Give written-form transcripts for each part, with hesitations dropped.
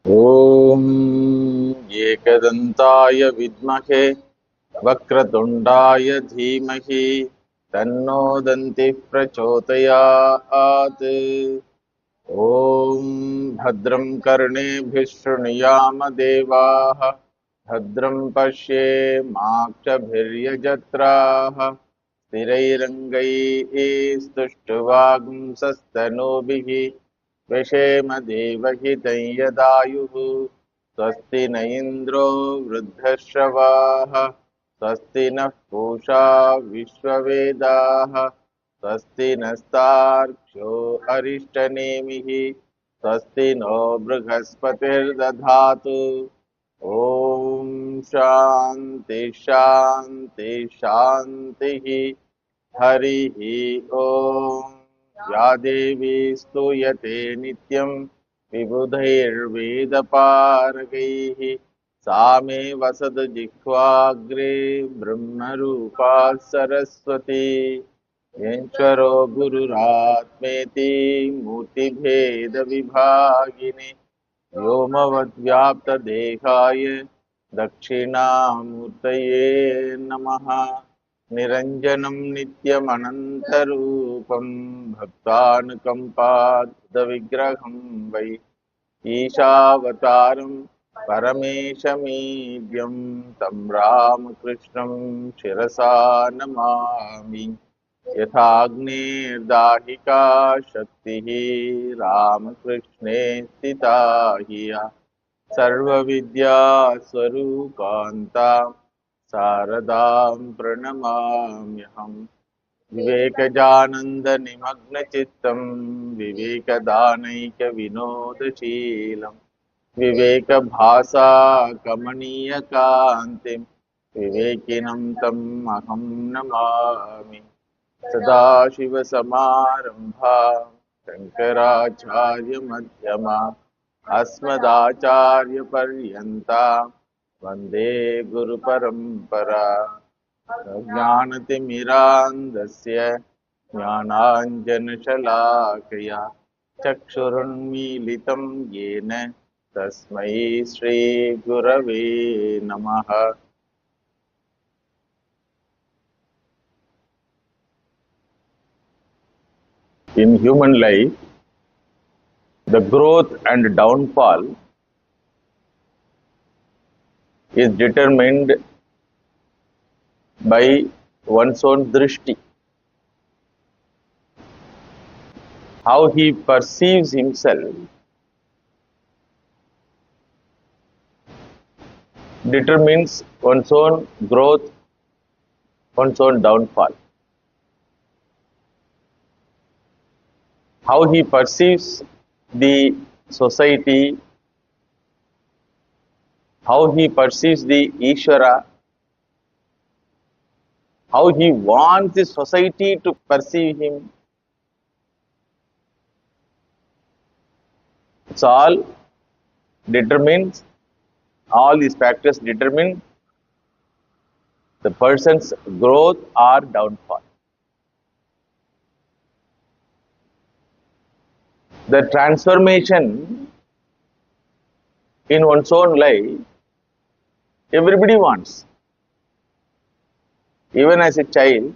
ॐ एकदन्ताय विद्महे वक्रतुण्डाय धीमहि तन्नो दन्तिः प्रचोदयात्। ॐ भद्रं कर्णेभिः शृणुयाम देवाः भद्रं पश्येमाक्षभिर्यजत्राः स्थिरैरङ्गैः स्तुष्टुवागुंसस्तनूभिः व्यशेम देवहितं यदायुः। स्वस्ति न इन्द्रो वृद्धश्रवाः स्वस्ति नः पूषा विश्ववेदाः स्वस्ति नस्तार्क्ष्यो अरिष्टनेमिः स्वस्ति नो बृहस्पतिर्दधातु। ॐ शान्ति शान्ति शान्तिः। हरिः ॐ। या देवी स्तूयते नित्यं विबुधैर्वेदपारगैः सा मे वसतु जिह्वाग्रे ब्रह्मरूपा सरस्वती। ईश्वरो गुरुरात्मेति मूर्तिभेदविभागिने व्योमवद्व्याप्तदेहाय दक्षिणामूर्तये नमः। निरञ्जनं नित्यमनन्तरूपं भक्तानुकम्पार्थविग्रहं वै ईशावतारं परमेशमीड्यं तं रामकृष्णं शिरसा नमामि। यथाग्निर्दाहिका शक्तिः रामकृष्णे स्थिता हिया सर्वविद्यास्वरूपान्ता शारदां प्रणमाम्यहम्। विवेकजानन्दनिमग्नचित्तं विवेकदानैकविनोदशीलं विवेकभासाकमनीयकान्तिं विवेकिनं तम् अहं नमामि। सदाशिवसमारम्भां शङ्कराचार्यमध्यमाम् अस्मदाचार्यपर्यन्तां वन्दे गुरुपरम्परा। ज्ञानतिमिरान्धस्य ज्ञानाञ्जनशलाकया चक्षुरुन्मीलितं येन तस्मै श्रीगुरवे नमः। In human life, the growth and downfall is determined by one's own drishti, how he perceives himself determines one's own growth, one's own downfall. How he perceives the society, how he perceives the Ishvara, how he wants the society to perceive him. It's all determines, all these factors determine the person's growth or downfall. The transformation in one's own life, everybody wants. Even as a child,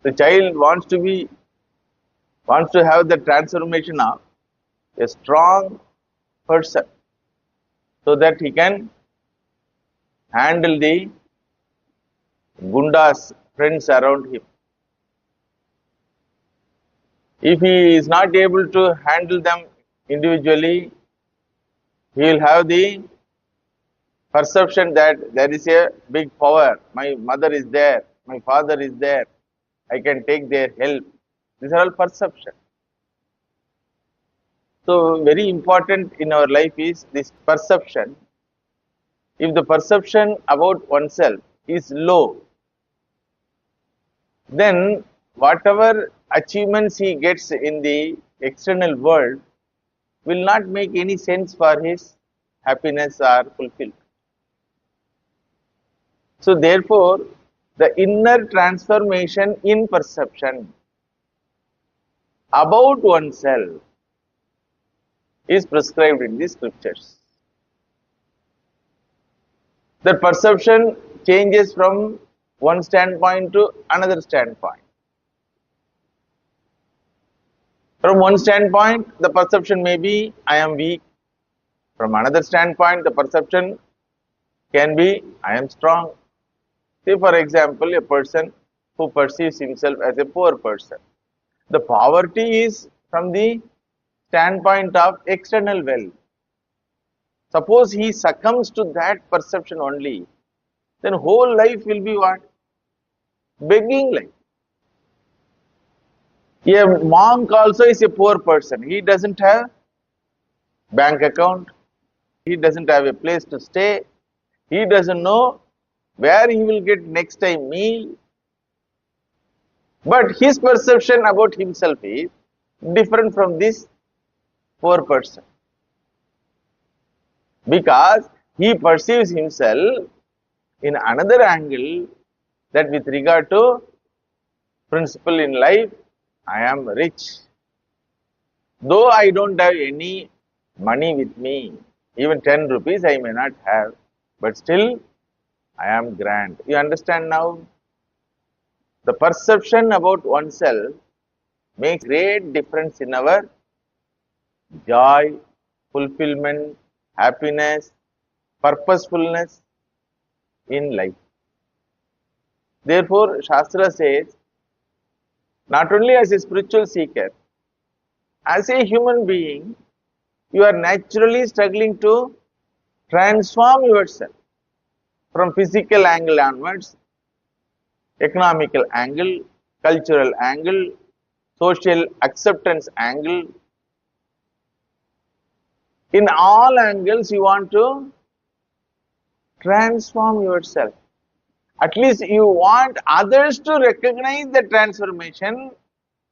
the child wants to have the transformation of a strong person so that he can handle the gundas, friends around him. If he is not able to handle them individually, he will have the perception that there is a big power. My mother is there, my father is there, I can take their help. These are all perception. So very important in our life is this perception. If the perception about oneself is low, then whatever achievements he gets in the external world will not make any sense for his happiness or fulfillment. So therefore, the inner transformation in perception about oneself is prescribed in the scriptures. The perception changes from one standpoint to another standpoint. From one standpoint, the perception may be, I am weak. From another standpoint, the perception can be, I am strong. Say, for example, a person who perceives himself as a poor person. The poverty is from the standpoint of external wealth. Suppose he succumbs to that perception only, then whole life will be what? Begging life. A monk also is a poor person. He doesn't have bank account. He doesn't have a place to stay. He doesn't know where he will get next time meal. But his perception about himself is different from this poor person. Because he perceives himself in another angle, that with regard to principle in life, I am rich. Though I don't have any money with me, even 10 rupees I may not have, but still I am grand. You understand now? The perception about oneself makes great difference in our joy, fulfillment, happiness, purposefulness in life. Therefore, Shastra says, not only as a spiritual seeker, as a human being, you are naturally struggling to transform yourself from physical angle onwards, economical angle, cultural angle, social acceptance angle. In all angles, you want to transform yourself. At least you want others to recognize the transformation.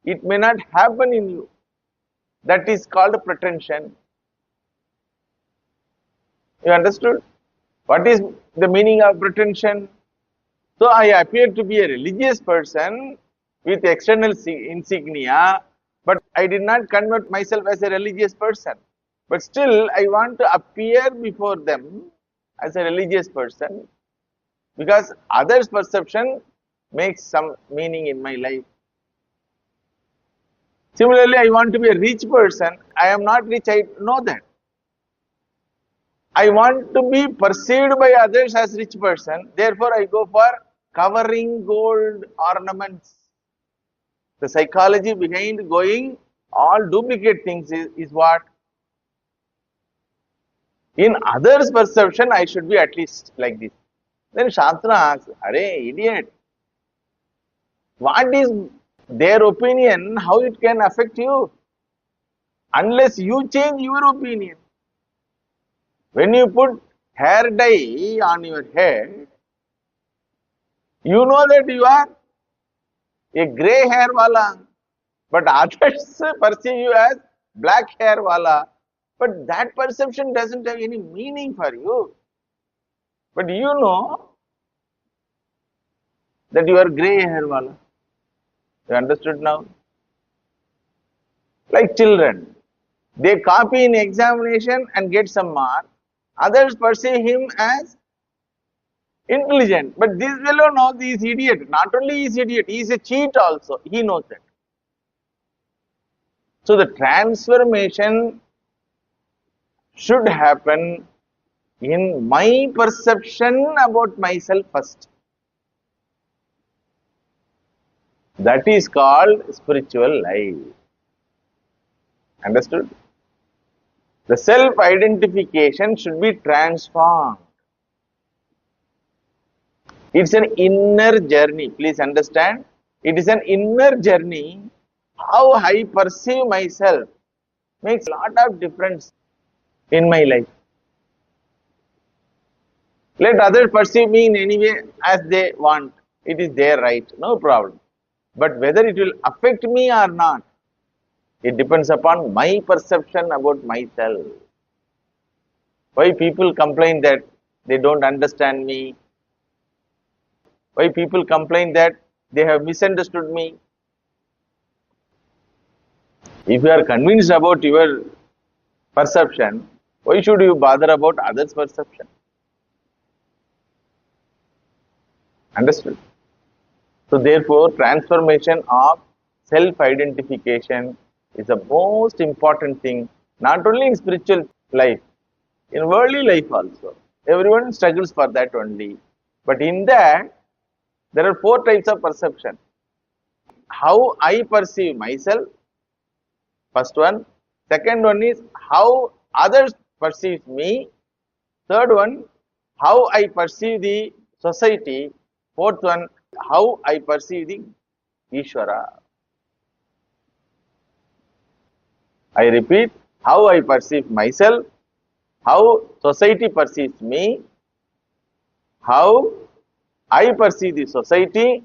It may not happen in you. That is called pretension. You understood? What is the meaning of pretension? So I appear to be a religious person with external insignia, but I did not convert myself as a religious person. But still, I want to appear before them as a religious person, because others' perception makes some meaning in my life. Similarly, I want to be a rich person. I am not rich, I know that. I want to be perceived by others as rich person. Therefore, I go for covering gold ornaments. The psychology behind going all duplicate things is what? In others' perception, I should be at least like this. Then Shastra asks, "Arey, idiot, what is their opinion? How it can affect you? Unless you change your opinion. When you put hair dye on your head, you know that you are a grey hair wala, but others perceive you as black hair wala. But that perception doesn't have any meaning for you. But you know that you are grey hair wala. You understood now? Like children, they copy in examination and get some mark. Others perceive him as intelligent. But this fellow knows he is idiot. Not only he is idiot, he is a cheat also. He knows that. So the transformation should happen in my perception about myself first. That is called spiritual life. Understood? The self-identification should be transformed. It's an inner journey. Please understand. It is an inner journey. How I perceive myself makes a lot of difference in my life. Let others perceive me in any way as they want. It is their right. No problem. But whether it will affect me or not, it depends upon my perception about myself. Why people complain that they don't understand me? Why people complain that they have misunderstood me? If you are convinced about your perception, why should you bother about others' perception? Understood? So therefore, transformation of self-identification is the most important thing, not only in spiritual life, in worldly life also. Everyone struggles for that only. But in that, there are four types of perception. How I perceive myself, first one. Second one is how others perceive me. Third one, how I perceive the society. Fourth one, how I perceive the Ishvara. I repeat, how I perceive myself, how society perceives me, how I perceive the society,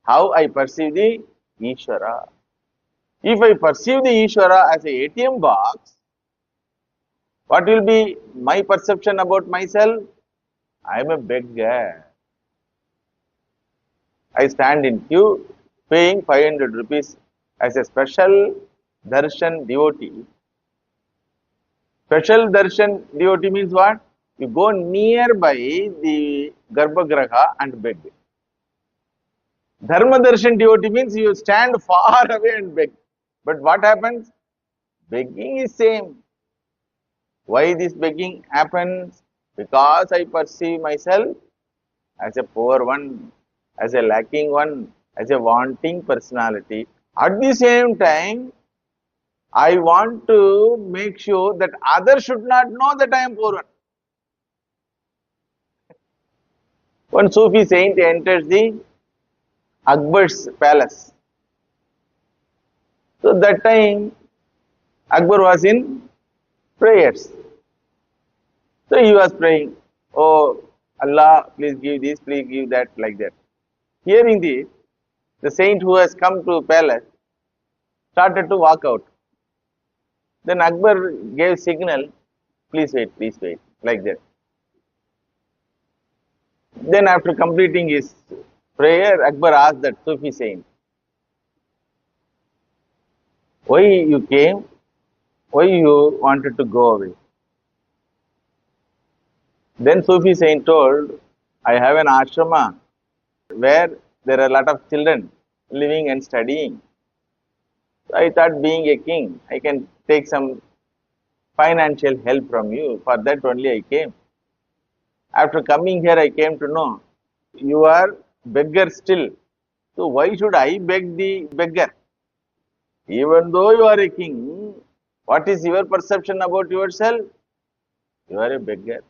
how I perceive the Ishvara. If I perceive the Ishvara as a ATM box, what will be my perception about myself? I am a beggar. I stand in queue paying 500 rupees as a special darshan devotee. Special darshan devotee means what? You go nearby the Garbhagraha and beg. Dharma darshan devotee means you stand far away and beg. But what happens? Begging is same. Why this begging happens? Because I perceive myself as a poor one, as a lacking one, as a wanting personality. At the same time, I want to make sure that others should not know that I am poor one. One Sufi saint enters the Akbar's palace. So that time Akbar was in prayers. So he was praying, oh Allah, please give this, please give that, like that. Hearing this, the saint who has come to palace started to walk out. Then Akbar gave signal, please wait, like that. Then after completing his prayer, Akbar asked that Sufi saint, why you came? Why you wanted to go away? Then Sufi saint told, I have an ashrama where there are a lot of children living and studying. So I thought being a king, I can take some financial help from you. For that only I came. After coming here, I came to know you are beggar still. So why should I beg the beggar? Even though you are a king, what is your perception about yourself? You are a beggar.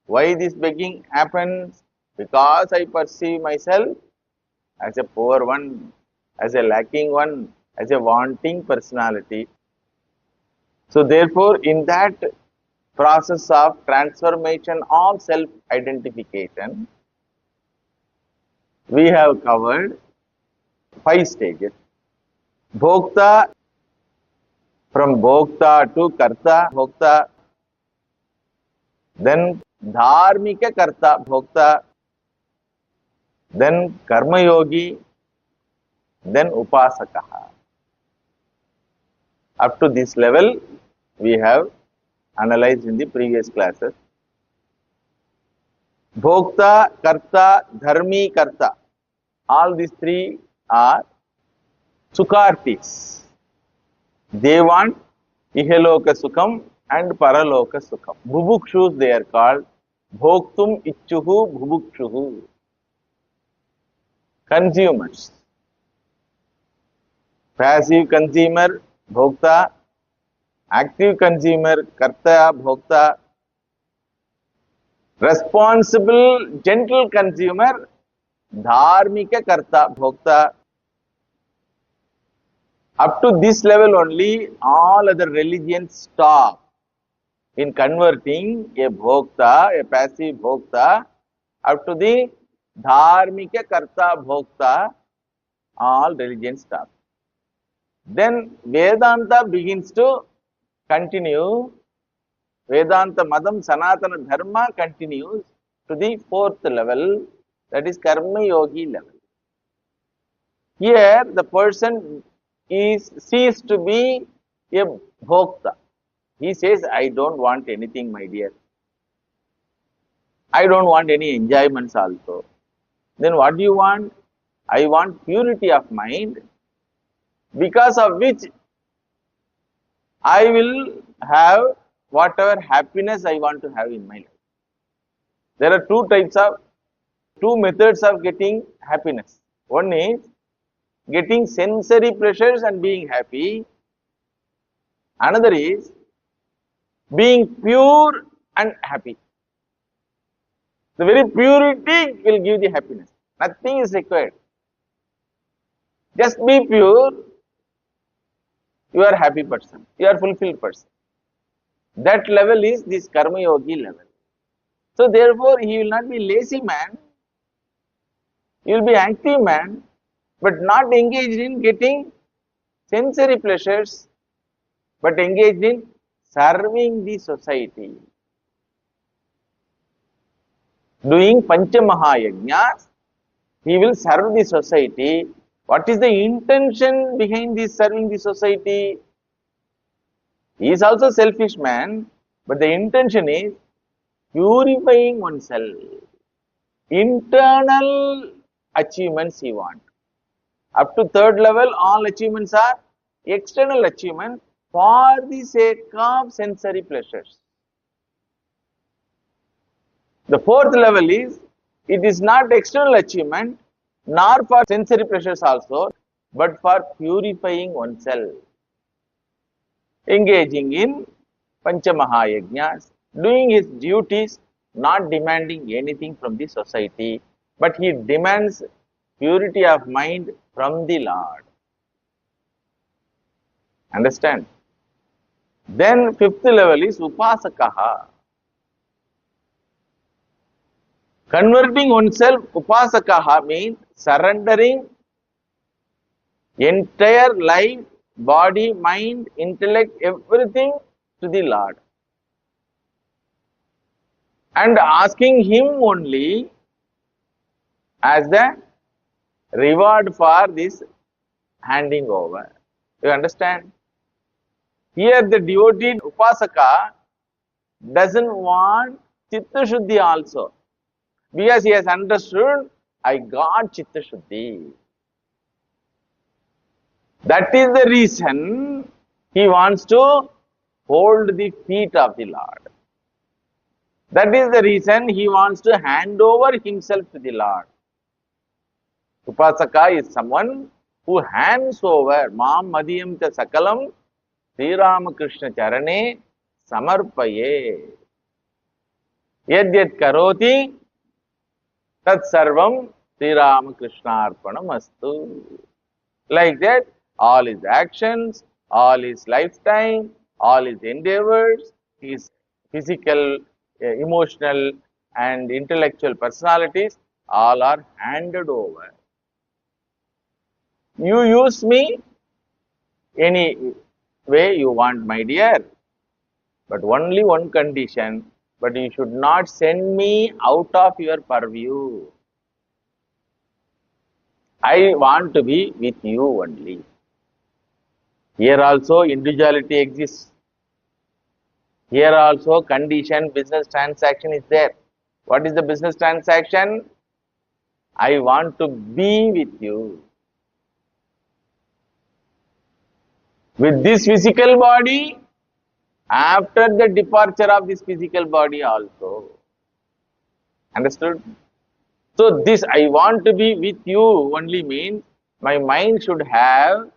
Why this begging happens? Because I perceive myself as a poor one, as a lacking one, as a wanting personality. So therefore, in that process of transformation of self-identification, we have covered 5 stages. Bhokta, from Bhokta to Karta, Bhokta, then Dharmika Karta, Bhokta, then Karma Yogi, then Upasakaha. Up to this level, we have analyzed in the previous classes. Bhokta, Karta, Dharmi, Karta. All these 3 are Sukhartis. They want Ihaloka Sukham and Paraloka Sukham. Bubukshus they are called. Bhoktum Ichuhu Bubukshuhu. Consumers. Passive consumer, Bhokta. Active consumer, Karta, Bhokta. Responsible, gentle consumer, Dharmika Karta, Bhokta. Up to this level only, all other religions stop in converting a Bhokta, a passive Bhokta, up to the Dharmika Karta, Bhokta, all religions stop. Then Vedanta begins to continue. Vedanta Madam Sanatana Dharma continues to the 4th level, that is Karma Yogi level. Here the person is ceased to be a Bhokta. He says, I don't want anything, my dear. I don't want any enjoyments also. Then what do you want? I want purity of mind, because of which I will have whatever happiness I want to have in my life. There are two methods of getting happiness. One is getting sensory pleasures and being happy. Another is being pure and happy. The very purity will give the happiness. Nothing is required. Just be pure, you are a happy person, you are a fulfilled person. That level is this karma yogi level. So therefore, he will not be lazy man, he will be active man, but not engaged in getting sensory pleasures, but engaged in serving the society. Doing Panchamahayajnas, he will serve the society. What is the intention behind this serving the society? He is also selfish man, but the intention is purifying oneself. Internal achievements he wants. Up to third level, all achievements are external achievement for the sake of sensory pleasures. The fourth level is, it is not external achievement, nor for sensory pleasures also, but for purifying oneself. Engaging in Panchamahayajnas, doing his duties, not demanding anything from the society, but he demands purity of mind from the Lord. Understand? Then fifth level is Upasakaha. Converting oneself, Upasakaha means surrendering entire life, body, mind, intellect, everything to the Lord. And asking Him only as the reward for this handing over. You understand? Here the devotee Upasaka doesn't want Chitta Shuddhi also. Because he has understood, I got Chitta Shuddhi. That is the reason he wants to hold the feet of the Lord. That is the reason he wants to hand over himself to the Lord. Upasaka is someone who hands over Mam Madhyam Cha Sakalam Sri Ramakrishna Charane Samarpaye. Yad yad karoti Tat Sarvam Sri Ramakrishna Arpanam Astu. Like that, all his actions, all his lifetime, all his endeavors, his physical, emotional, and intellectual personalities, all are handed over. You use me any way you want, my dear, but only one condition. But you should not send me out of your purview. I want to be with you only. Here also individuality exists. Here also condition, business transaction is there. What is the business transaction? I want to be with you. With this physical body, after the departure of this physical body also. Understood? So this I want to be with you only means my mind should have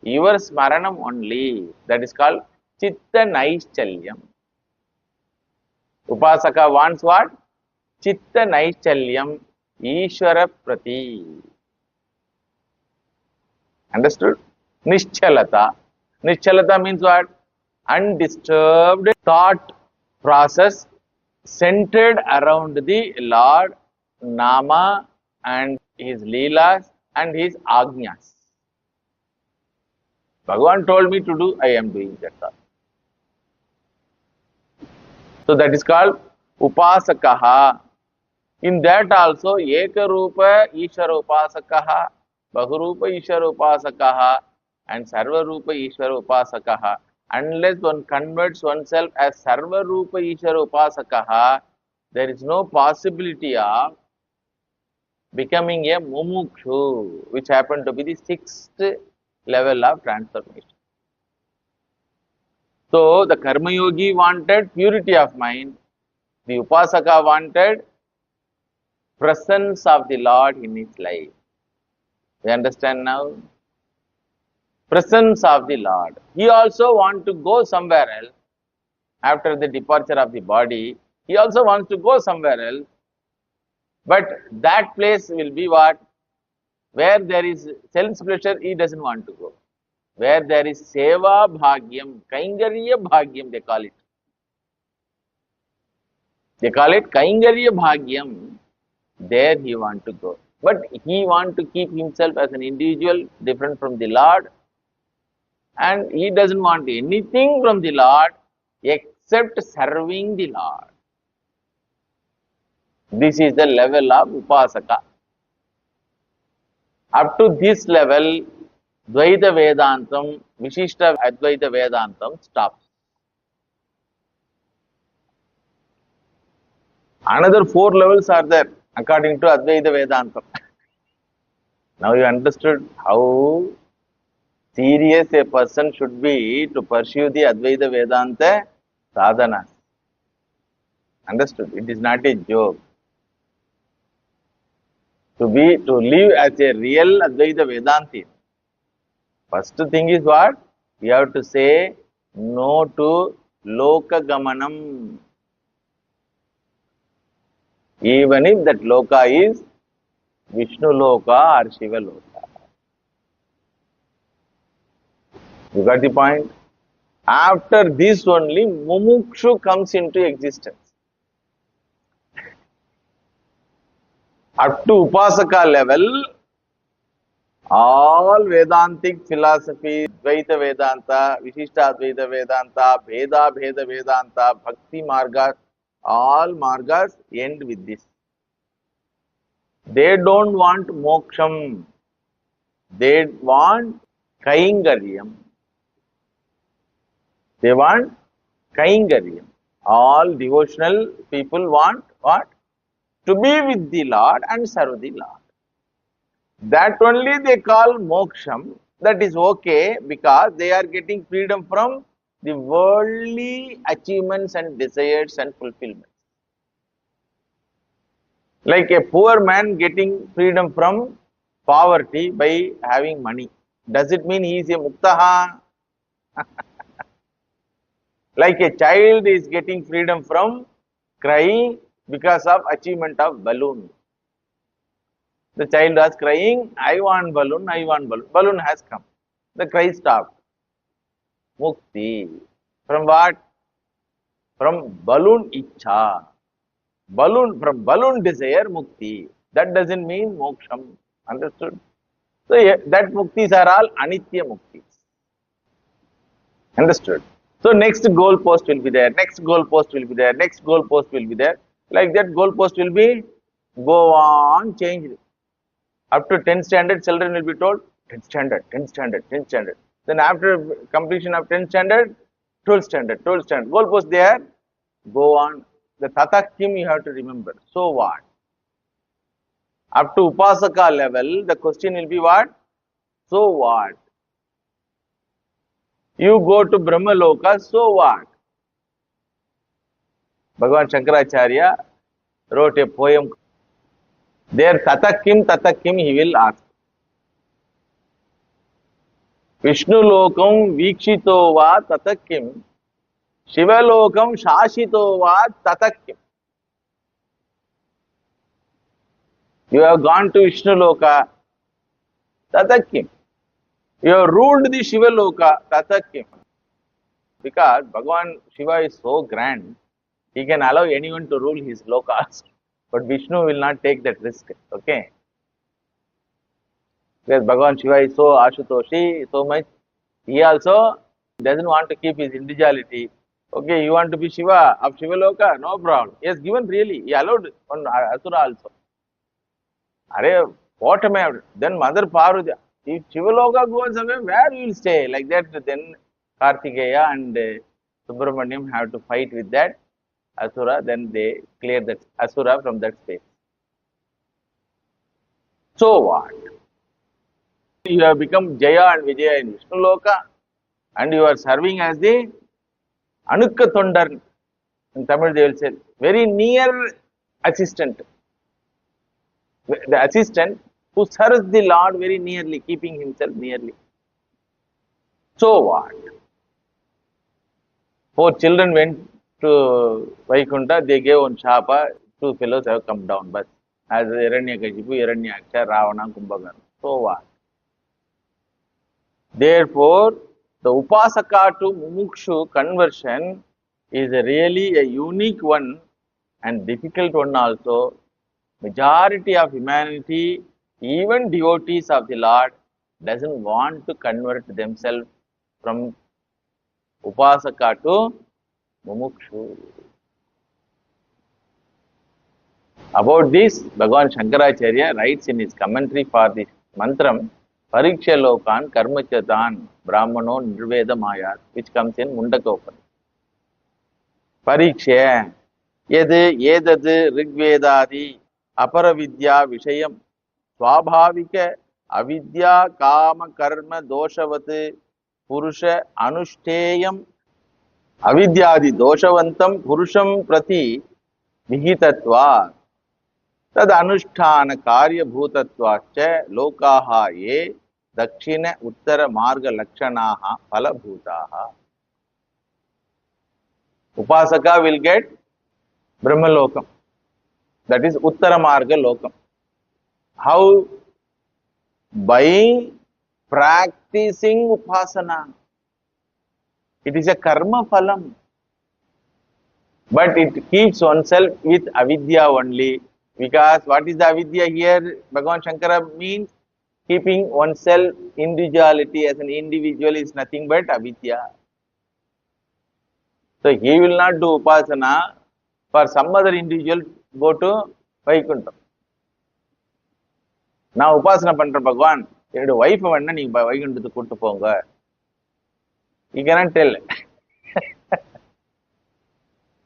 your smaranam only. That is called Chitta Naischalyam. Upasaka wants what? Chitta Naischalyam Ishvara Prati. Understood? Nischalata. Nischalata means what? Undisturbed thought process centered around the Lord, Nama, and his Leelas and his Agnyas. Bhagavan told me to do, I am doing that. So that is called Upasakaha. In that also, Ekarupa Ishvara Upasakaha, Bahurupa Ishvara Upasakaha, and Sarvarupa Ishvara Upasakaha. Unless one converts oneself as Sarva Rupa Ishara Upasakaha, there is no possibility of becoming a mumukshu, which happened to be the sixth level of transformation. So, the Karma Yogi wanted purity of mind, the Upasaka wanted presence of the Lord in his life. You understand now? Presence of the Lord. He also wants to go somewhere else after the departure of the body. He also wants to go somewhere else. But that place will be what? Where there is sense pleasure, he doesn't want to go. Where there is seva bhagyam, kaingarya bhagyam, they call it. They call it kaingarya bhagyam. There he want to go. But he want to keep himself as an individual, different from the Lord. And he doesn't want anything from the Lord except serving the Lord. This is the level of Upasaka. Up to this level, Dvaita Vedantam, Vishishta Advaita Vedantam stops. Another 4 levels are there according to Advaita Vedantam. Now you understood how serious a person should be to pursue the Advaita Vedanta sadhana. Understood? It is not a joke. To live as a real Advaita Vedanti, first thing is what? We have to say no to Loka Gamanam. Even if that Loka is Vishnu Loka or Shiva Loka. You got the point? After this only Mumukshu comes into existence. Up to Upasaka level, all Vedantic philosophy, Dvaita Vedanta, Vishishta Advaita Vedanta, Bheda Vedanta, Bhakti Margas, all Margas end with this. They don't want moksham. They want kaingaryam. They want kaingaryam. All devotional people want what? To be with the Lord and serve the Lord. That only they call moksham. That is okay because they are getting freedom from the worldly achievements and desires and fulfillments. Like a poor man getting freedom from poverty by having money. Does it mean he is a muktaha? Like a child is getting freedom from crying because of achievement of balloon. The child was crying, I want balloon, I want balloon. Balloon has come. The cry stopped. Mukti. From what? From balloon ichha. From balloon desire, mukti. That doesn't mean moksham. Understood? So, that muktis are all anitya muktis. Understood? So, next goal post will be there, next goal post will be there, next goal post will be there. Like that, goal post will be go on changed. Up to 10th standard, children will be told 10th standard, 10th standard, 10th standard. Then after completion of 10th standard, 12th standard, 12th standard. Goal post there, go on. The Tatakim you have to remember. So what? Up to Upasaka level, the question will be what? So what? You go to Brahma Loka, so what? Bhagavan Shankaracharya wrote a poem. There Tatakim he will ask. Vishnu Lokam Vikshito va Tatakim, Shiva Lokam Shashito va Tatakim. You have gone to Vishnu Loka, Tatakim. You have ruled the Shiva Loka, Tatakim. Because Bhagavan Shiva is so grand, he can allow anyone to rule his lokas. But Vishnu will not take that risk. Okay? Because Bhagavan Shiva is so Ashutoshi, so much, he also doesn't want to keep his individuality. Okay, you want to be Shiva of Shiva Loka? No problem. He has given really. He allowed on Asura also. Are, what am I? Then Mother Parvati, if Shiva Loka goes away, where you will stay? Like that, then Kartikeya and Subramaniam have to fight with that Asura, then they clear that Asura from that space. So what? You have become Jaya and Vijaya in Vishnu Loka, and you are serving as the Anukka Tondar. In Tamil they will say, very near assistant. The assistant who serves the Lord very nearly, keeping himself nearly. So what? 4 children went to Vaikunta, they gave one shapa, 2 fellows have come down, but as Hiranyakashipu, Hiranyaksha, Ravana, Kumbhakarna. So what? Therefore, the Upasaka to Mumukshu conversion is really a unique one and difficult one also. Majority of humanity, even devotees of the Lord, doesn't want to convert themselves from Upasaka to Mumukshu. About this, Bhagavan Shankaracharya writes in his commentary for this mantram, Pariksha Lokan Karmachatan Brahmano Nirveda Mayat, which comes in Mundaka. Pariksha Yede Yedad Rigvedadi Aparavidya Vishayam Swabhavika Avidya Kama Karma Doshavate Purusha Anushteyam Avidyadi Doshavantam Purusham Prati Vihitatva Tad Anushtana Karya Bhutatvacha Lokaha Ye Dakshina Uttara Marga Lakshanaha Phala Bhutaha. Upasaka will get Brahma Lokam. That is Uttara Marga Lokam. How? By practicing Upasana. It is a karma phalam. But it keeps oneself with avidya only. Because what is the avidya here? Bhagavan Shankara means keeping oneself individuality as an individual is nothing but avidya. So he will not do upasana for some other individual go to Vaikuntham. Now upasana பண்ற பகவான் என்னோட wife வேணா நீங்க வைகுண்டத்துக்கு கூட்டு போங்க. You cannot tell.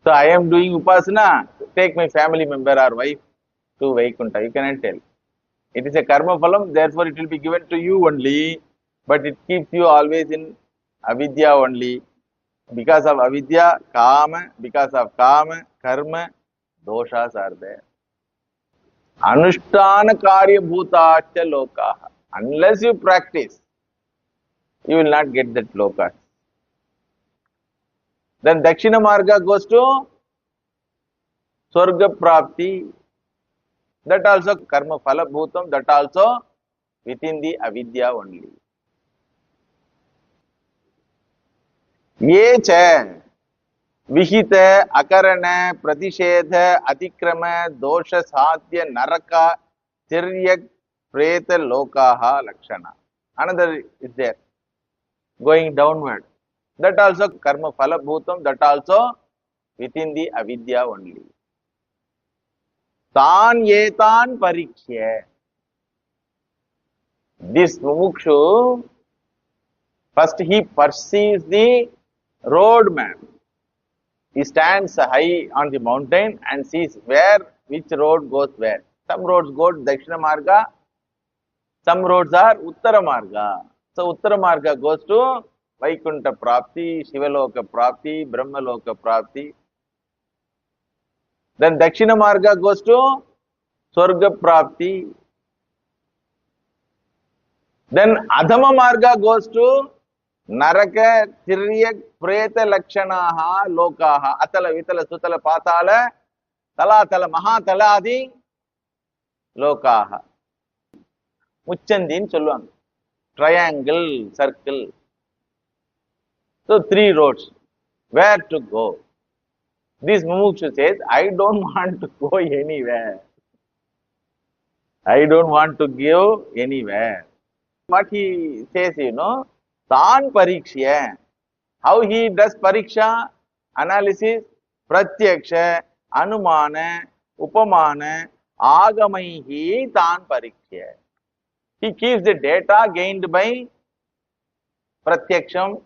So I am doing upasana, take my family member or wife to Vaikunta. You cannot tell. It is a karma phalam, therefore it will be given to you only, but it keeps you always in avidya only. Because of avidya, kama, because of kama, karma, doshas are there. Anushtana karya bhutacha lokaha. Unless you practice, you will not get that loka. Then Dakshina Marga goes to Swarga Prapti. That also karma phala bhutam, that also within the avidya only. Ye cha vihita akarana pratishedha atikrama dosha sadhya naraka tiryak preta lokaha lakshana. Another is there, going downward. That also karma phala bhutam, that also within the avidya only. Tan yetan parikshya. This mumukshu, first he perceives the road map. He stands high on the mountain and sees which road goes where. Some roads go to Dakshina Marga, some roads are Uttara Marga. So Uttara Marga goes to Vaikunta Prapti, Shivaloka Prapti, Brahmaloka Prapti. Then Dakshina Marga goes to Swarga Prapti. Then Adhama Marga goes to Naraka, Tiryak, Preta, Lakshanaha, Lokaha, Atala, Vitala, Sutala, Patala, Talatala, Mahatala, Adi, Lokaha. Muchandin Chulwan. Triangle, circle. So 3 roads. Where to go? This Mumukshu says, I don't want to go anywhere. I don't want to go anywhere. What he says, Tan Parikshya. How he does Pariksha? Analysis. Pratyaksha, Anumana, Upamana, Agamaihi Tan Parikshya. He keeps the data gained by Pratyaksham,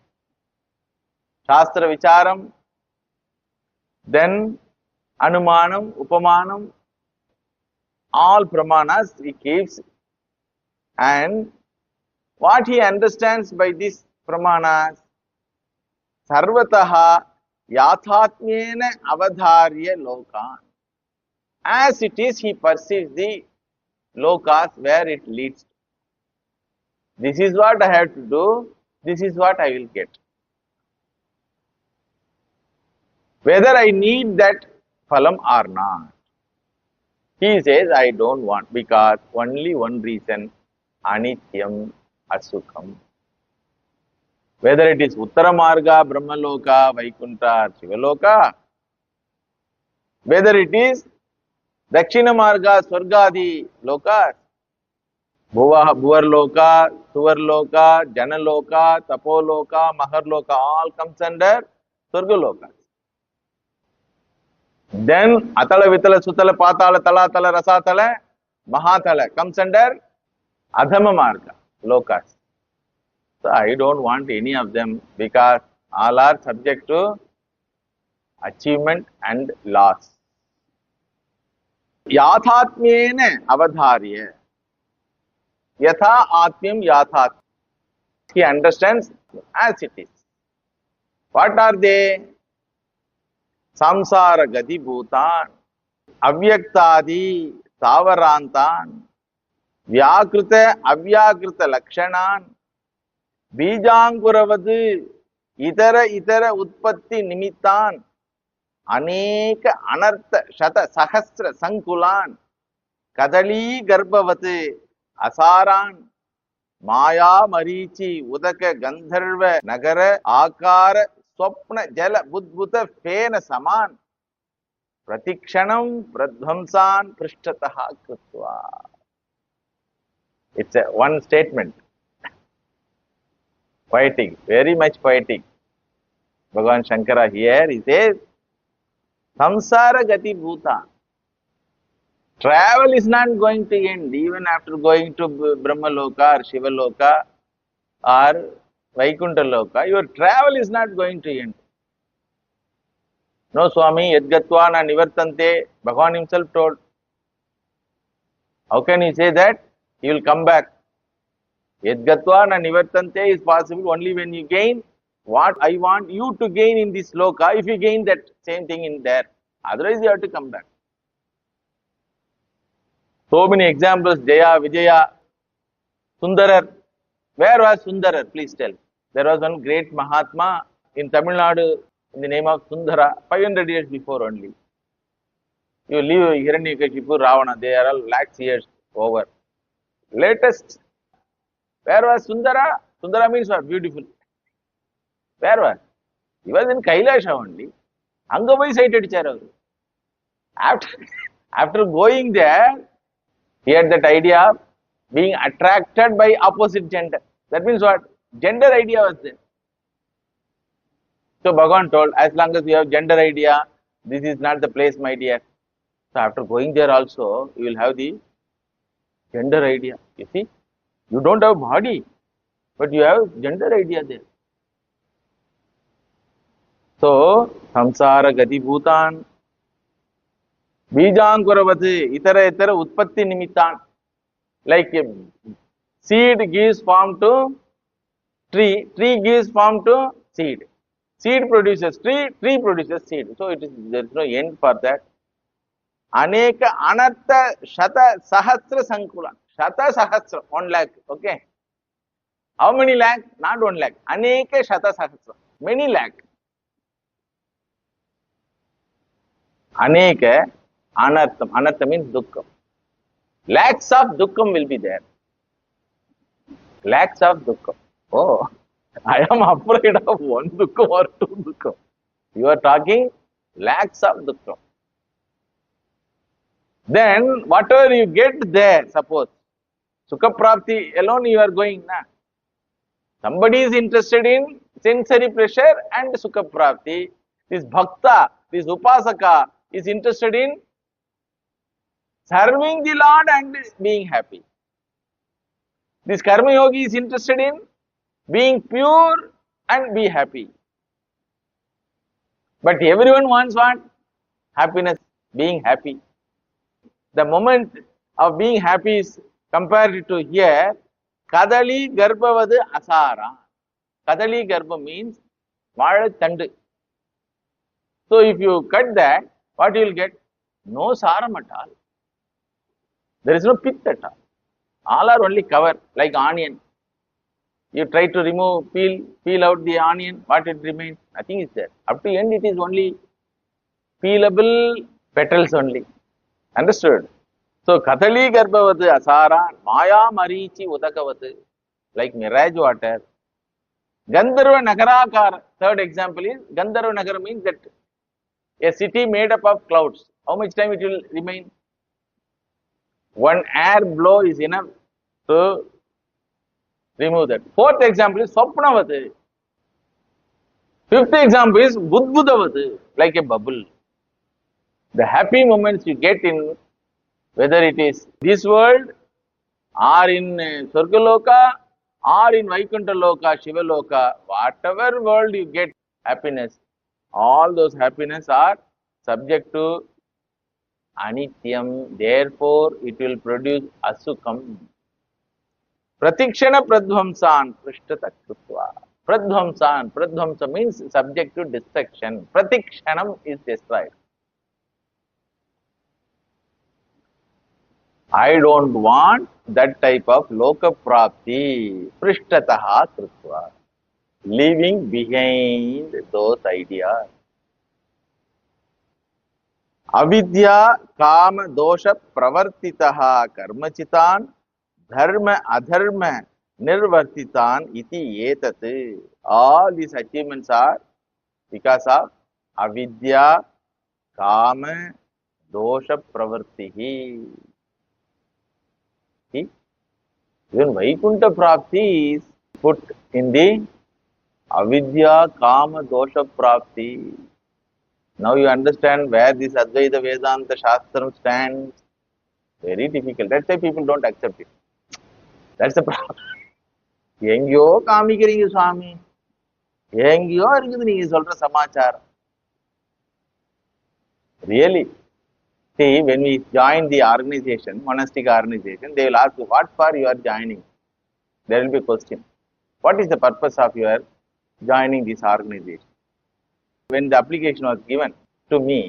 Shastra Vicharam, then Anumanam, Upamanam, all Pramanas he keeps, and what he understands by these Pramanas, Sarvataha Yathatmena Avadharya Lokan. As it is, he perceives the lokas where it leads. This is what I have to do, this is what I will get. Whether I need that phalam or not. He says, I don't want, because only one reason, Anityam Asukam. Whether it is Uttara Marga, Brahmaloka, Vaikuntha, or Shivaloka, whether it is Dakshina Marga, Swargadi, Lokas, Bhuvarloka, Suvarloka, Janaloka, Tapoloka, Maharloka, all comes under Swargaloka. Then Atala, Vitala, Sutala, Patala, Talatala, Rasatala, Mahatala comes under Adhama Marga, Lokas. So I don't want any of them because all are subject to achievement and loss. Yathatmyena avadharya. Yatha atmyam yathat. He understands as it is. What are they? Samsara gati bhutan, avyaktadi savarantan, vyakrita avyakrita lakshanan, Bijanguravadu itara utpatti nimittan, aneka anartha shata sahasra sankulan, kadali garbhavate asaran, maya marichi udaka gandharva nagara akara swapna jala budbhuta fena saman, pratikshanam pradhamsan prishtataha krutva. It's a one statement. Poetic, very much poetic. Bhagavan Shankara here, he says, Samsara gati bhuta. Travel is not going to end, even after going to Brahmaloka or Shivaloka or Vaikuntha Loka, your travel is not going to end. No, Swami, yadgatva na nivartante, Bhagavan himself told. How can you say that? He will come back. Yadgatva na nivartante is possible only when you gain what I want you to gain in this loka, if you gain that same thing in there. Otherwise, you have to come back. So many examples, Jaya, Vijaya, Sundarar. Where was Sundarar? Please tell. There was one great Mahatma in Tamil Nadu in the name of Sundara, 500 years before only. You leave Hiranyakashipu, Ravana, they are all lakhs years over. Latest. Where was Sundara? Sundara means what? Beautiful. Where was? He was in Kailasha only. Anga boy sighted chair. After going there, he had that idea of being attracted by opposite gender. That means what? Gender idea was there. So Bhagavan told, as long as you have gender idea, this is not the place, my dear. So after going there also, you will have the gender idea. You see, you don't have body, but you have gender idea there. So, samsara gati bhutan, bijankuravati itara utpatti nimittan. Like a seed gives form to tree, tree gives form to seed. Seed produces tree, tree produces seed. So there is no end for that. Aneka anartha shata sahasra sankulan. Shata sahasra, 1 lakh. Okay. How many lakh? Not 1 lakh. Aneka shata sahasra. Many lakh. Aneka anartham. Anartha means dukkham. Lakhs of dukkham will be there. Lakhs of dukkham. Oh, I am afraid of 1 dukkham or 2 dukkham. You are talking lakhs of dukkham. Then, whatever you get there, suppose, Sukha Prapti alone you are going, na? Somebody is interested in sensory pleasure and Sukha Prapti. This Bhakta, this Upasaka is interested in serving the Lord and being happy. This Karma Yogi is interested in being pure and be happy. But everyone wants what? Happiness, being happy. The moment of being happy is compared to here, Kadali Garbhavadu Asara. Kadali Garbha means Valathandu. So if you cut that, what you will get? No saram at all. There is no pith at all. All are only cover, like onion. You try to remove, peel out the onion, what it remains? Nothing is there. Up to end, it is only peelable petals only. Understood? So, Kathali Garbhavatu Asara, Maya Marichi Udakavatu, like mirage water. Gandharva Nagarakar, third example is Gandharva Nagara means that a city made up of clouds. How much time it will remain? One air blow is enough to remove that. Fourth example is Swapnavatu. Fifth example is Budbudavatu, like a bubble. The happy moments you get in, whether it is this world or in Swargaloka or in Vaikuntha Loka, Shiva Loka, whatever world you get happiness, all those happiness are subject to Anityam, therefore it will produce Asukam. Pratikshana Pradvamsan Prishtata Krutva. Pradvamsa means subject to destruction. Pratikshanam is destroyed. I don't want that type of loka prapti, prishtataha krutva, leaving behind those ideas. Avidya kama dosha pravartitaha karmachitan dharma adharma nirvartitan iti etat. All these achievements are because of avidya kama dosha pravartihi. Even Vaikuntha Prapti is put in the Avidya Kama Dosha Prapti. Now you understand where this Advaita Vedanta Shastram stands. Very difficult. That's why people don't accept it. That's the problem. எங்கேயோ காமிக்கிறீங்க சுவாமி, எங்கேயோ இருக்குது நீங்க சொல்ற சமாச்சாரம். Really? See, when we join the organization, monastic organization, they will ask you, what for you are joining? There will be a question. What is the purpose of your joining this organization? When the application was given to me,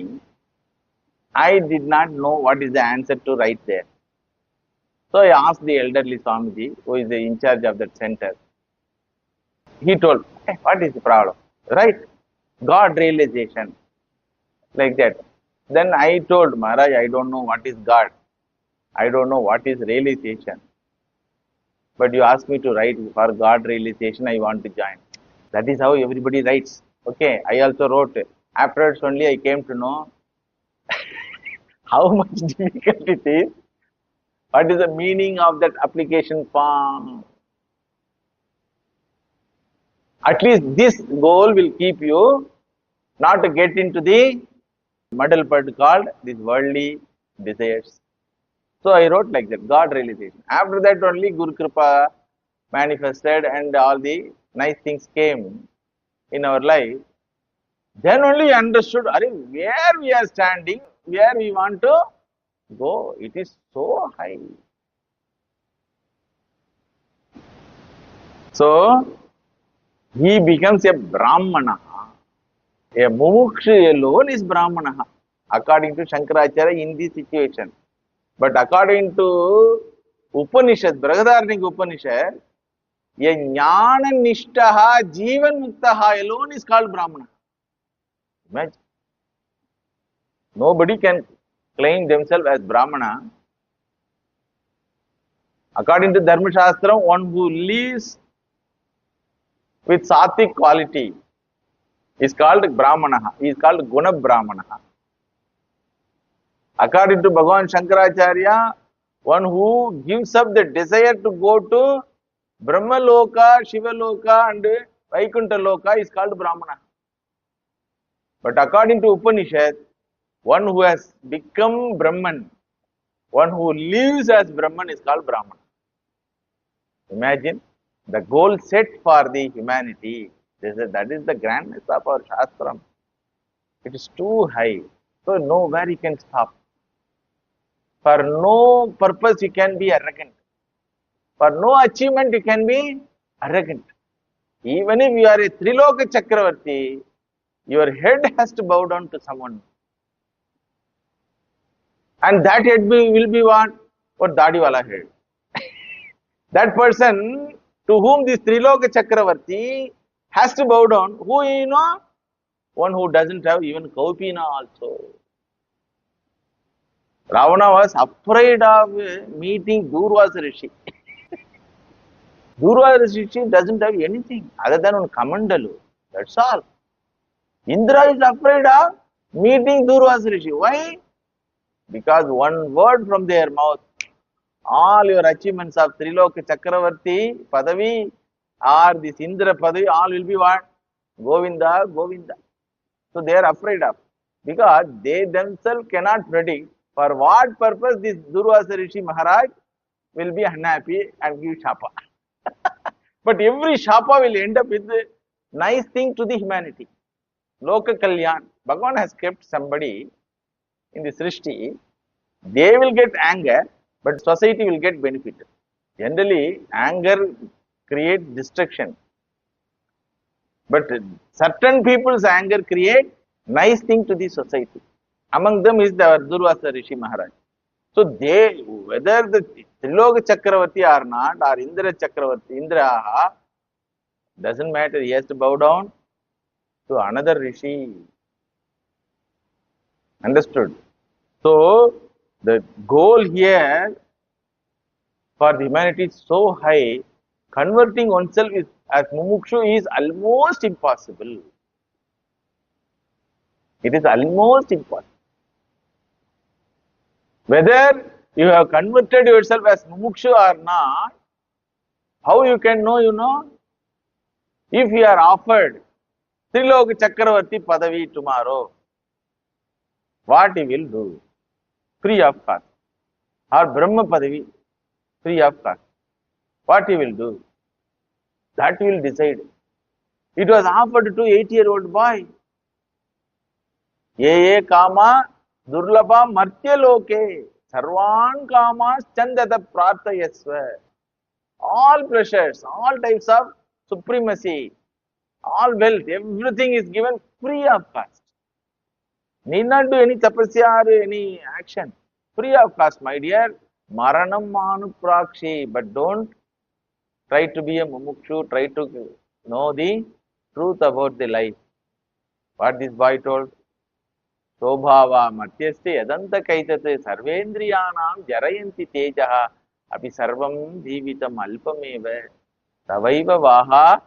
I did not know what is the answer to write there. So I asked the elderly Swamiji, who is in charge of that center. He told, hey, what is the problem? Right? God realization. Like that. Then I told Maharaj, I don't know what is God. I don't know what is realization. But you asked me to write for God realization, I want to join. That is how everybody writes. Okay, I also wrote. Afterwards only I came to know how much difficult it is. What is the meaning of that application form? At least this goal will keep you not to get into the muddle part called these worldly desires. So I wrote like that, God realization. After that only Guru Kripa manifested and all the nice things came in our life. Then only we understood, where we are standing, where we want to go. It is so high. So he becomes a Brahmana. A mumukshu alone is Brahmana, according to Shankaracharya in this situation. But according to Upanishad, Brihadaranyaka Upanishad, a jnana nishtaha jivan muktaha alone is called Brahmana. Imagine. Nobody can claim themselves as Brahmana. According to Dharma Shastra, one who lives with sattvic quality is called Brahmana. He is called Guna Brahmana. According to Bhagavan Shankaracharya, one who gives up the desire to go to Brahma Loka, Shiva Loka and Vaikuntha Loka is called Brahmana. But according to Upanishad, one who has become Brahman, one who lives as Brahman is called Brahmana. Imagine the goal set for the humanity. That is the grandness of our Shastram. It is too high. So nowhere you can stop. For no purpose you can be arrogant. For no achievement you can be arrogant. Even if you are a Triloka Chakravarti, your head has to bow down to someone. And that head will be what? What Dadiwala head. That person to whom this Triloka Chakravarti has to bow down, who you know? One who doesn't have even Kaupina also. Ravana was afraid of meeting Durvasa Rishi. Durvasa Rishi doesn't have anything other than one Kamandalu. That's all. Indra is afraid of meeting Durvasa Rishi. Why? Because one word from their mouth, all your achievements of Triloka Chakravarti, Padavi, or this Indra Padavi, all will be what? Govinda, Govinda. So they are afraid of. Because they themselves cannot predict for what purpose this Durvasa Rishi Maharaj will be unhappy and give shapa. But every shapa will end up with a nice thing to the humanity. Loka Kalyan. Bhagavan has kept somebody in the Srishti, they will get anger, but society will get benefit. Generally, anger creates destruction. But certain people's anger create nice thing to the society. Among them is the Durvasa Rishi Maharaj. So they, whether the Triloka Chakravarti or not, or Indra Chakravarti, Indra, doesn't matter. He has to bow down to another Rishi. Understood? So the goal here for the humanity is so high, converting oneself is, as mumukshu is almost impossible. It is almost impossible. Whether you have converted yourself as mumukshu or not, how you can know, you know? If you are offered Triloka Chakravarti Padavi tomorrow, what he will do? Free of cost. Or Brahma Padavi, free of cost. What he will do? That will decide. It was offered to 8-year-old boy. Ye kama durlabha martya loke sarvan kamas chandata prarthayasva. All pleasures, all types of supremacy, all wealth, everything is given free of cost. Need not do any tapasya or any action. Free of cost, my dear. Maranam manuprakshi. But don't try to be a mumukshu, try to know the truth about the life. What this boy told? Sobhava matyeste yadanta kaitate sarvendriyanam jarayanti tejaha api sarvam jivitam alpameva savaiva vaha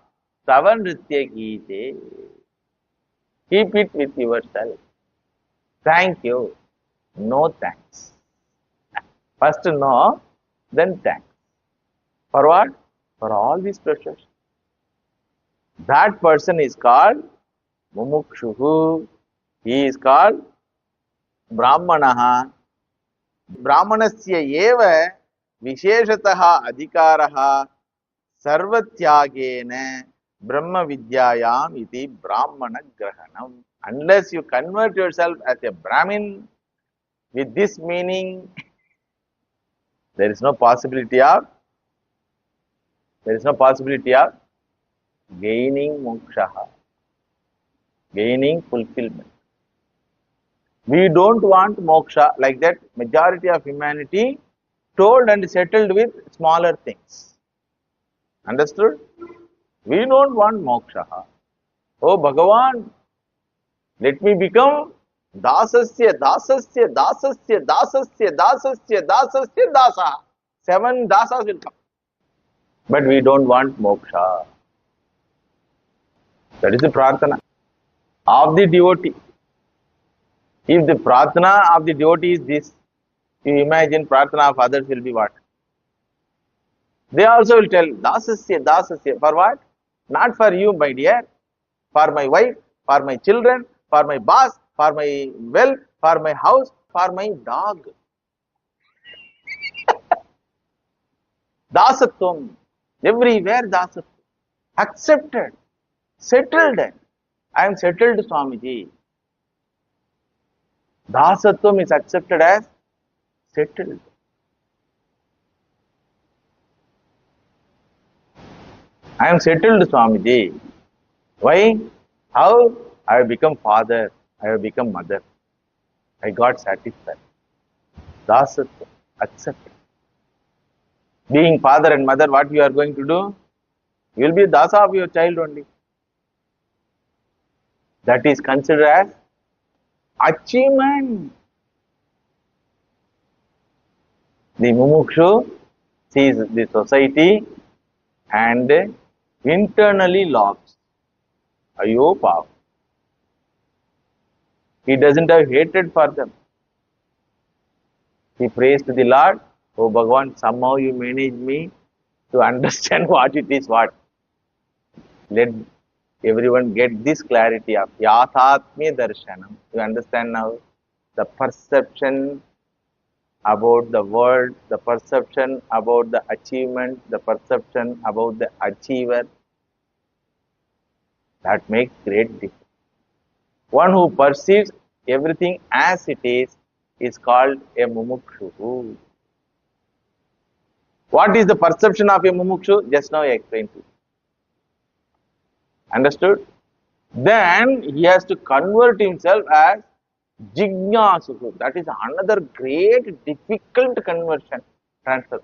savanritya gite. Keep it with yourself. Thank you. No thanks. First no, then thanks. For what? For all these pleasures. That person is called mumukshuhu. He is called Brahmanaha. Brahmanasya eva visheshataha adhikaraha sarvatyagena brahma vidyayam iti brahmana grahanam. Unless you convert yourself as a Brahmin with this meaning, there is no possibility of gaining moksha, gaining fulfillment. We don't want moksha like that. Majority of humanity told and settled with smaller things. Understood? We don't want moksha. Oh Bhagavan, let me become dasasya, dasasya, dasasya, dasasya, dasasya, dasasya, dasa. 7 dasas will come. But we don't want moksha. That is the prarthana of the devotee. If the prarthana of the devotee is this, you imagine prarthana of others will be what? They also will tell, dasasya, dasasya. For what? Not for you, my dear. For my wife, for my children, for my boss, for my wealth, for my house, for my dog. Dasatvam. Everywhere dasatvam. Accepted. Settled. I am settled, Swamiji. Dasatvam is accepted as settled. I am settled, Swamiji. Why? How? I have become father. I have become mother. I got satisfied. Dasatvam, accept. Being father and mother, what you are going to do? You will be dasa of your child only. That is considered as achievement. The mumukshu sees the society and internally laughs. Ayo pav. He doesn't have hatred for them. He prays to the Lord, oh Bhagavan, somehow you manage me to understand what it is what. Let everyone get this clarity of Yathatmya Darshanam. You understand now? The perception about the world, the perception about the achievement, the perception about the achiever. That makes great difference. One who perceives everything as it is called a mumukshu. What is the perception of a mumukshu? Just now I explained to you. Understood? Then he has to convert himself as jignasuhu. That is another great difficult conversion, transfer.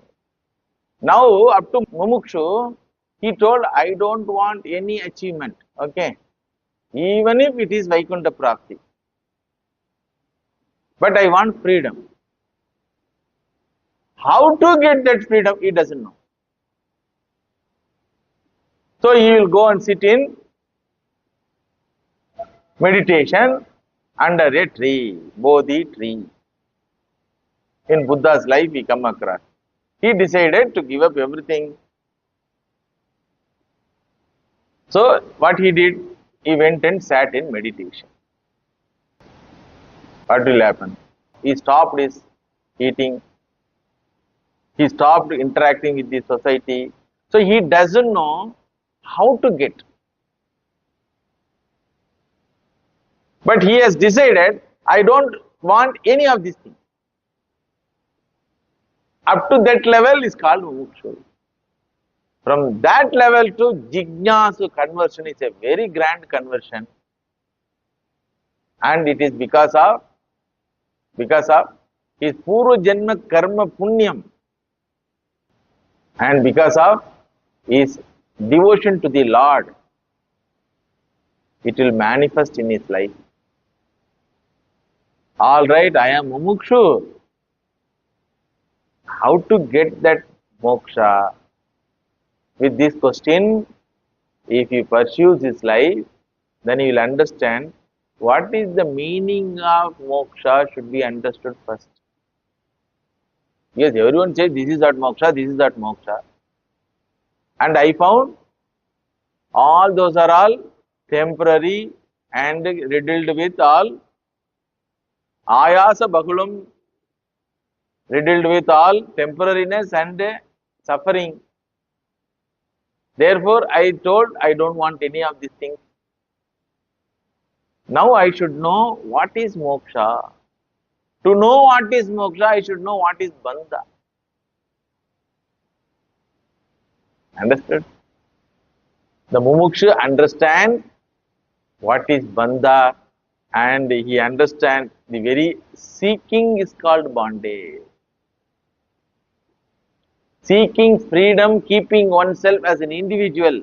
Now up to mumukshu, he told, I don't want any achievement. Okay. Even if it is Vaikuntha Prapti. But I want freedom. How to get that freedom, he doesn't know. So he will go and sit in meditation under a tree, Bodhi tree. In Buddha's life, we come across. He decided to give up everything. So what he did, he went and sat in meditation. What will happen? He stopped his eating. He stopped interacting with the society. So he doesn't know how to get. But he has decided, I don't want any of these things. Up to that level is called mumukshu. From that level to jignasu conversion is a very grand conversion. And it is because of his purva janma karma punyam. And because of his devotion to the Lord, it will manifest in his life. All right, I am mumukshu. How to get that moksha? With this question, if you pursue this life, then you will understand what is the meaning of moksha should be understood first. Yes, everyone says this is not moksha, this is not moksha. And I found all those are all temporary and riddled with all ayasa bakulam, riddled with all temporariness and suffering. Therefore, I told I don't want any of these things. Now I should know what is moksha. To know what is moksha, I should know what is bandha. Understood? The mumukshu understands what is bandha and he understands the very seeking is called bondage. Seeking freedom, keeping oneself as an individual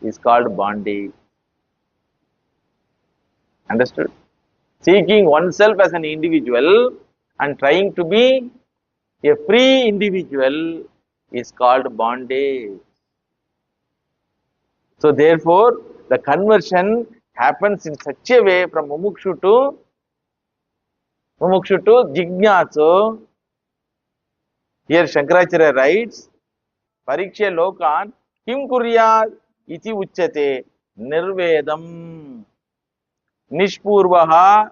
is called bondage. Understood? Seeking oneself as an individual and trying to be a free individual is called bondage. So therefore, the conversion happens in such a way from mumukshu to jignasu. Here Shankaracharya writes, Pariksha lokan kim kuryat iti uchyate nirvedam nishpurvaha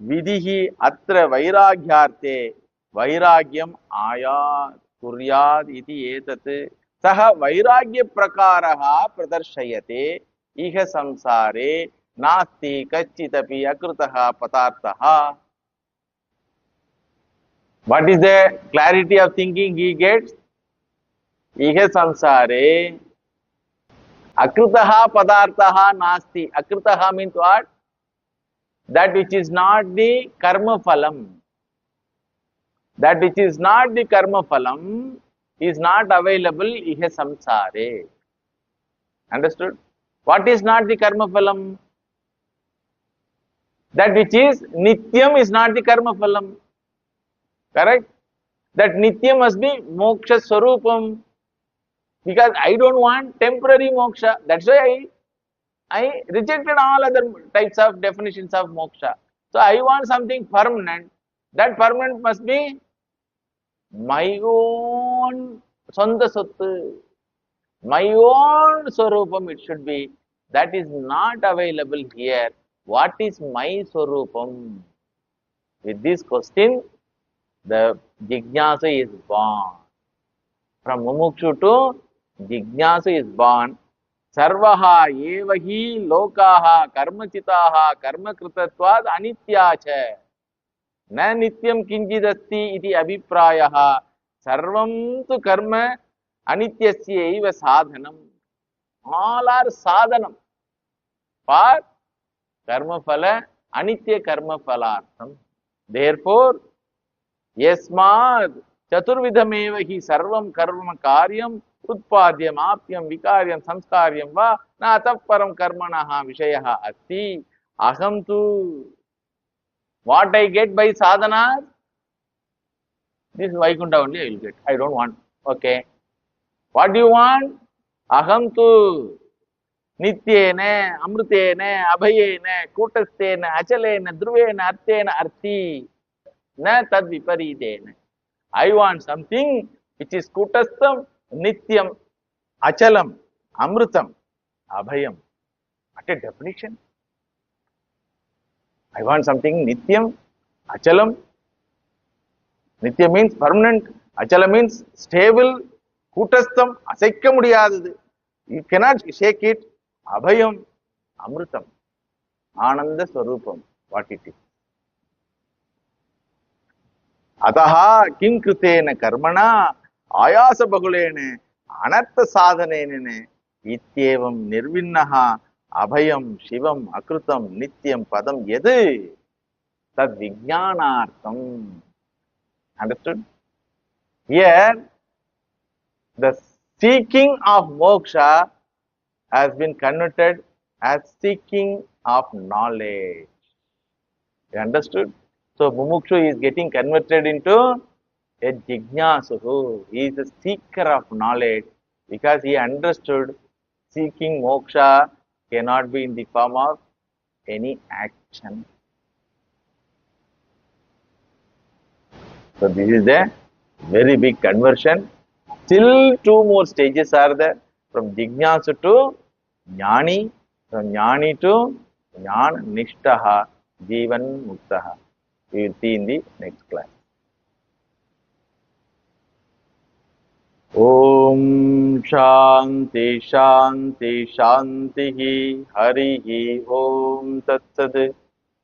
vidhi atra vairagyarte vairagyam ayat kuryat iti etat saha vairagya prakaraha pradarshayate iha samsare nasti kachitapi akrutaha padarthaha. What is the clarity of thinking he gets? Ihe samsare akrutaha padarthaha nasti. Akrutaha means what? That which is not the karma phalam. That which is not the karma phalam is not available ihe samsare. Understood? What is not the karma phalam? That which is nityam is not the karma phalam. Correct? That nityam must be moksha swarupam. Because I don't want temporary moksha. That's why I rejected all other types of definitions of moksha. So I want something permanent. That permanent must be my own sonda sattu, my own swarupam it should be. That is not available here. What is my swarupam? With this question, the jignasa is born. From mumukshu to jignasa is born. Sarvaha evahi lokaha karmachitaha karmakritatvad anityacha. Na nityam kinjidasti iti abhiprayaha. Sarvam tu karma anityasya eva sadhanam. All are sadhanam for karma phala, anitya karma phalartham. Therefore, yasmad chaturvidhameva hi sarvam karma karyam utpadyam apyam vikaryam samskaryam va na atapparam karmanaha vishayaha asti. Aham tu. What I get by sadhana, this Vaikuntha only I will get. I don't want. Okay. What do you want? Aham tu nityena, amrutena, abhayena, kutastena, achalena, dhruvena, arthena, arthi, na tad viparitena. I want something which is kutastam, nityam, achalam, amrutam, abhayam. What a definition. I want something nityam, achalam. Nitya means permanent, achala means stable, kutastam, asaikka mudiyadadu. You cannot shake it. Abhayam, amrutam, ananda swarupam, what it is. Ataha kim kritena karmana ayasa bagulene anartha sadhanene ityevam nirvinnaha abhayam shivam akrutam nityam padam yadu tad vijnanartham. Understood? Here, the seeking of moksha has been converted as seeking of knowledge. You understood? So, mumukshu is getting converted into a jignasuhu. He is a seeker of knowledge because he understood seeking moksha cannot be in the form of any action. So, this is a very big conversion. Still two more stages are there. From jignasu to jnani, from jnani to jnana nishtaha, jivan muktaha. We will see in the next class. Om Shanti Shanti Shanti Harihi Om Tat Sat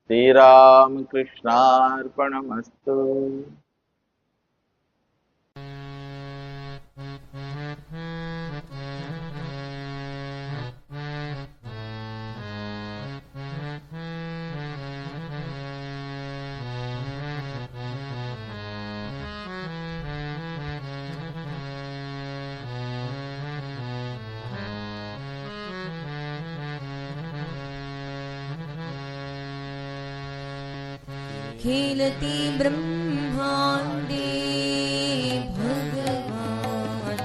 Sri Ram Krishna Arpanamastu. खेलति ब्रह्माण्डे भगवान्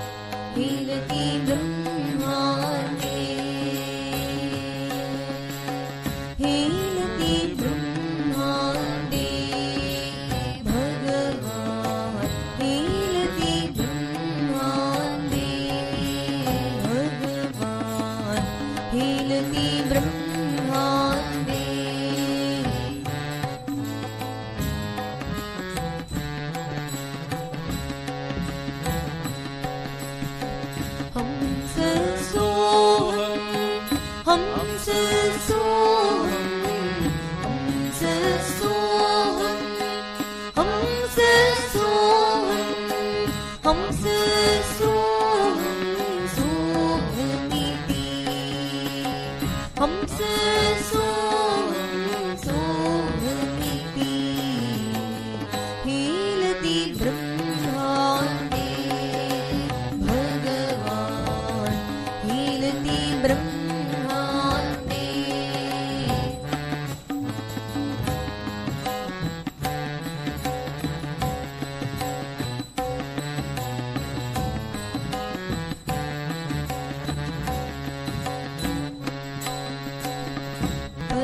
खेलति ब्रह्माण्डे खेलति ब्रह्माण्डे भगवान् खेलति ब्रह्माण्डे भगवान् खेलति ब्रह्माण्डे हमसे सोहम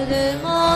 Mother